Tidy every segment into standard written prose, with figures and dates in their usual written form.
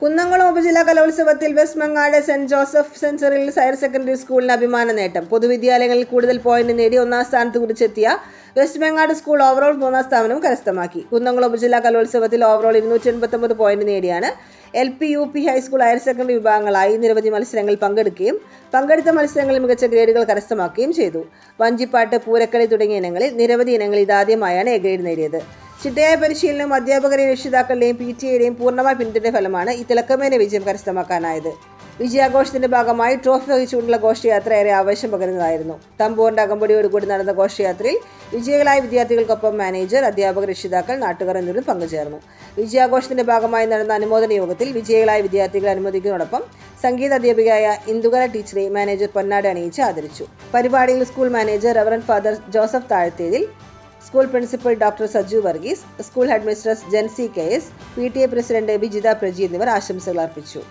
കുന്നംകുളം ഉപജില്ലാ കലോത്സവത്തിൽ west Mangad saint Joseph സെൻസറിൽ ഹയർ സെക്കൻഡറി സ്കൂളിന് അഭിമാന നേട്ടം. പൊതുവിദ്യാലയങ്ങളിൽ കൂടുതൽ പോയിന്റ് നേടി ഒന്നാം സ്ഥാനത്ത് കുറിച്ചെത്തിയ വെസ്റ്റ് മങ്ങാട് സ്കൂൾ ഓവറോൾ 3-ാം സ്ഥാനവും കരസ്ഥമാക്കി. കുന്നംകുളം ഉപജില്ലാ കലോത്സവത്തിൽ ഓവറോൾ 289 പോയിന്റ് നേടിയാണ് LP, UP, high school, higher secondary വിഭാഗങ്ങളായി നിരവധി മത്സരങ്ങളിൽ പങ്കെടുക്കുകയും പങ്കെടുത്ത മത്സരങ്ങളിൽ മികച്ച ഗ്രേഡുകൾ കരസ്ഥമാക്കുകയും ചെയ്തു. വഞ്ചിപ്പാട്ട്, പൂരക്കളി തുടങ്ങിയ ഇനങ്ങളിൽ നിരവധി ഇനങ്ങളിൽ ഇതാദ്യമായാണ് എ ഗ്രേഡ് നേടിയത്. ചിട്ടയായ പരിശീലനവും അധ്യാപകരെയും രക്ഷിതാക്കളുടെയും PTA പൂർണ്ണമായ പിന്തുണയുടെ ഫലമാണ് ഈ തിളക്കമേറിയ വിജയം കരസ്ഥമാക്കാനായത്. വിജയാഘോഷത്തിന്റെ ഭാഗമായി ട്രോഫി വഹിച്ചുകൊണ്ടുള്ള ഘോഷയാത്ര ഏറെ ആവേശം പകരുന്നതായിരുന്നു. തമ്പൂറിന്റെ അകമ്പടിയോടുകൂടി നടന്ന ഘോഷയാത്രയിൽ വിജയികളായ വിദ്യാർത്ഥികൾക്കൊപ്പം മാനേജർ, അധ്യാപകർ, രക്ഷിതാക്കൾ, നാട്ടുകാർ എന്നിവരും പങ്കുചേർന്നു. വിജയാഘോഷത്തിന്റെ ഭാഗമായി നടന്ന അനുമോദന യോഗത്തിൽ വിജയികളായ വിദ്യാർത്ഥികളെ അനുമോദിക്കുന്നതോടൊപ്പം സംഗീത അധ്യാപികയായ ഇന്ദുകല ടീച്ചറെ മാനേജർ പൊന്നാട അണിയിച്ച് ആദരിച്ചു. പരിപാടിയിൽ school manager reverend father Joseph Thazhathethil, school principal doctor Saju Varghese, school headmistress Jency KS, PTA president Bijitha Praji എന്നിവർ ആശംസകൾ അർപ്പിച്ചു.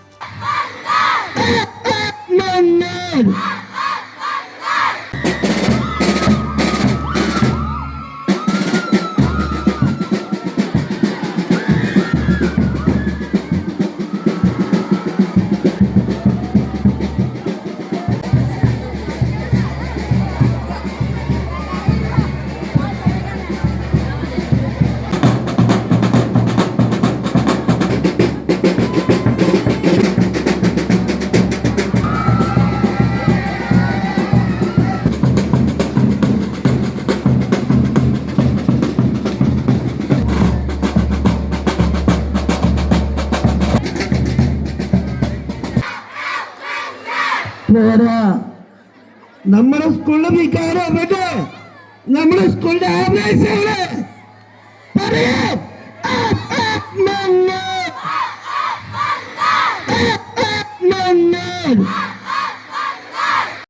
നമ്മുടെ സ്കൂളിലെ വികാരം നമ്മുടെ സ്കൂളിന്റെ ആവേശങ്ങള് പറയാം.